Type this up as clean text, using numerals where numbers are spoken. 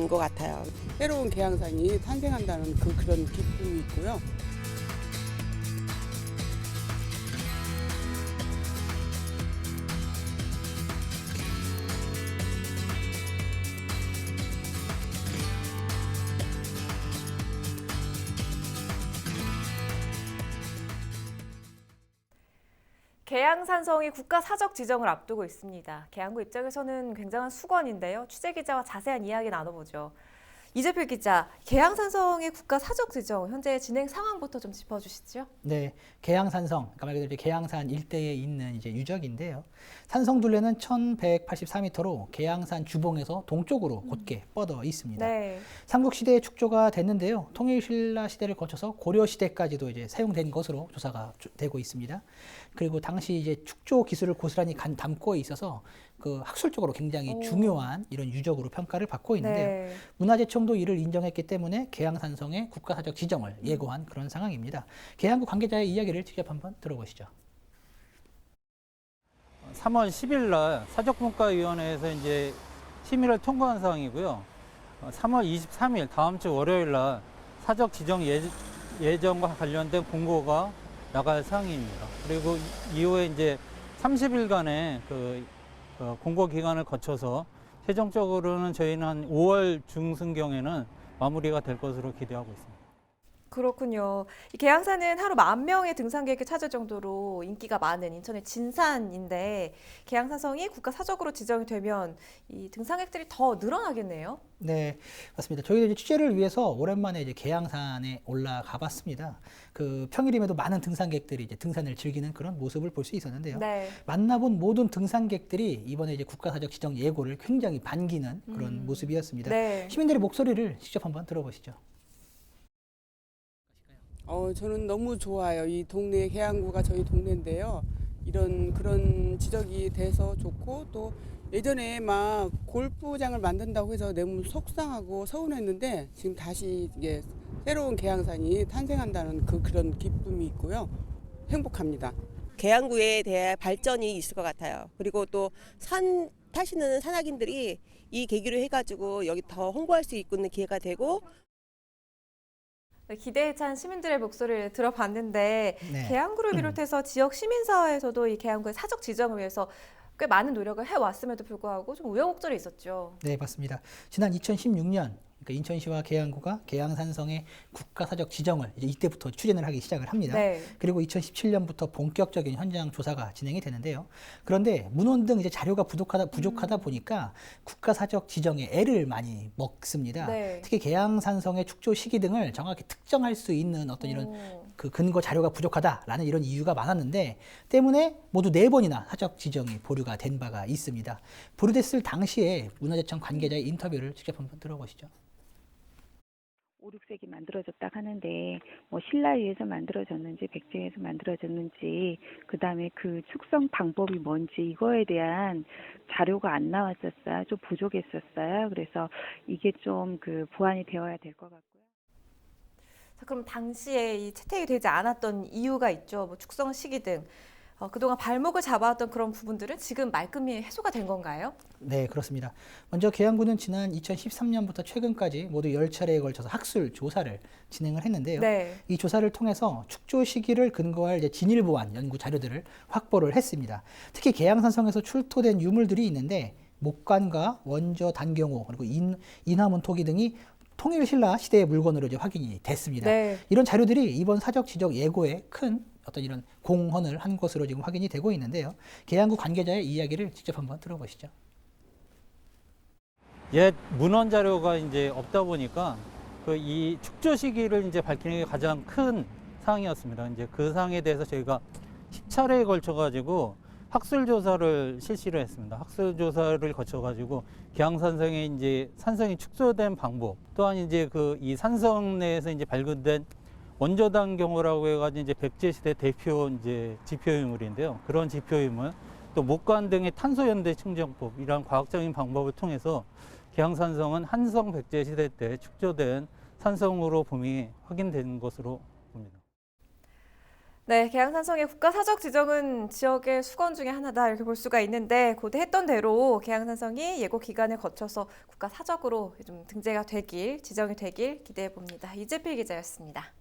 것 같아요. 새로운 계양산이 탄생한다는 그런 기쁨이 있고요. 계양산성이 국가 사적 지정을 앞두고 있습니다. 계양구 입장에서는 굉장한 수건인데요. 취재 기자와 자세한 이야기 나눠보죠. 이재필 기자, 계양산성의 국가 사적 지정 현재 진행 상황부터 좀 짚어주시죠. 네, 계양산성, 그러니까 말 그대로 이제 계양산 일대에 있는 이제 유적인데요. 산성 둘레는 1,184m로 계양산 주봉에서 동쪽으로 곧게 뻗어 있습니다. 네. 삼국시대에 축조가 됐는데요. 통일신라 시대를 거쳐서 고려시대까지도 이제 사용된 것으로 조사가 되고 있습니다. 그리고 당시 이제 축조 기술을 고스란히 담고 있어서 그 학술적으로 굉장히 중요한 이런 유적으로 평가를 받고 있는데요. 네. 문화재청도 이를 인정했기 때문에 계양산성의 국가사적 지정을 예고한 그런 상황입니다. 계양구 관계자의 이야기를 직접 한번 들어보시죠. 3월 10일 날 사적분과위원회에서 이제 심의를 통과한 사항이고요. 3월 23일 다음 주 월요일 날 사적 지정 예정과 관련된 공고가 나갈 사항입니다. 그리고 이후에 이제 30일간의 공고 기간을 거쳐서 최종적으로는 저희는 한 5월 중순경에는 마무리가 될 것으로 기대하고 있습니다. 그렇군요. 이 계양산은 하루 10,000명의 등산객이 찾을 정도로 인기가 많은 인천의 진산인데 계양산성이 국가 사적으로 지정이 되면 이 등산객들이 더 늘어나겠네요. 네, 맞습니다. 저희도 이제 취재를 위해서 오랜만에 이제 계양산에 올라가 봤습니다. 그 평일임에도 많은 등산객들이 이제 등산을 즐기는 그런 모습을 볼 수 있었는데요. 네. 만나본 모든 등산객들이 이번에 이제 국가사적 지정 예고를 굉장히 반기는 그런 모습이었습니다. 네. 시민들의 목소리를 직접 한번 들어보시죠. 저는 너무 좋아요. 이 동네 계양구가 저희 동네인데요. 그런 지적이 돼서 좋고 또 예전에 막 골프장을 만든다고 해서 너무 속상하고 서운했는데 지금 다시 이게 새로운 계양산이 탄생한다는 그런 기쁨이 있고요. 행복합니다. 계양구에 대한 발전이 있을 것 같아요. 그리고 또 산 타시는 산악인들이 이 계기로 해가지고 여기 더 홍보할 수 있는 기회가 되고 네, 기대에 찬 시민들의 목소리를 들어봤는데 네. 계양구를 비롯해서 지역 시민사회에서도 이 계양구의 사적 지정을 위해서 꽤 많은 노력을 해왔음에도 불구하고 좀 우여곡절이 있었죠. 네, 맞습니다. 지난 2016년 그러니까 인천시와 계양구가 계양산성의 국가사적 지정을 이제 이때부터 추진을 하기 시작을 합니다. 네. 그리고 2017년부터 본격적인 현장 조사가 진행이 되는데요. 그런데 문헌 등 이제 자료가 부족하다 보니까 국가사적 지정에 애를 많이 먹습니다. 네. 특히 계양산성의 축조 시기 등을 정확히 특정할 수 있는 어떤 이런 그 근거 자료가 부족하다라는 이런 이유가 많았는데 때문에 모두 4번이나 사적 지정이 보류가 된 바가 있습니다. 보류됐을 당시에 문화재청 관계자의 인터뷰를 직접 한번 들어보시죠. 5, 6세기 만들어졌다 하는데 뭐 신라에 의해서 만들어졌는지 백제에 의해서 만들어졌는지 그다음에 그 축성 방법이 뭔지 이거에 대한 자료가 안 나왔었어요. 좀 부족했었어요. 그래서 이게 좀 보완이 되어야 될 것 같고요. 자, 그럼 당시에 이 채택이 되지 않았던 이유가 있죠. 뭐 축성 시기 등 그동안 발목을 잡아왔던 그런 부분들은 지금 말끔히 해소가 된 건가요? 네, 그렇습니다. 먼저 계양구는 지난 2013년부터 최근까지 모두 10차례에 걸쳐서 학술 조사를 진행을 했는데요. 네. 이 조사를 통해서 축조 시기를 근거할 이제 진일보한 연구 자료들을 확보를 했습니다. 특히 계양산성에서 출토된 유물들이 있는데 목관과 원저 단경호 그리고 인화문 토기 등이 통일신라 시대의 물건으로 이제 확인이 됐습니다. 네. 이런 자료들이 이번 사적 지적 예고에 큰 어떤 이런 공헌을 한 것으로 지금 확인이 되고 있는데요. 계양구 관계자의 이야기를 직접 한번 들어보시죠. 옛 문헌 자료가 이제 없다 보니까 이 축조 시기를 이제 밝히는 게 가장 큰 사항이었습니다. 이제 그 사항에 대해서 저희가 10차례에 걸쳐 가지고 학술 조사를 실시를 했습니다. 학술 조사를 거쳐 가지고 계양산성의 이제 산성이 축소된 방법, 또한 이제 이 산성 내에서 이제 발견된 원저당 경우라고 해가지고 이제 백제 시대 대표 이제 지표 유물인데요. 그런 지표 유물, 또 목관 등의 탄소 연대 측정법 이런 과학적인 방법을 통해서 계양산성은 한성 백제 시대 때 축조된 산성으로 봄이 확인된 것으로 봅니다. 네, 계양산성의 국가사적 지정은 지역의 수건 중에 하나다 이렇게 볼 수가 있는데 곧 했던 대로 계양산성이 예고 기간을 거쳐서 국가사적으로 좀 등재가 되길, 지정이 되길 기대해 봅니다. 이재필 기자였습니다.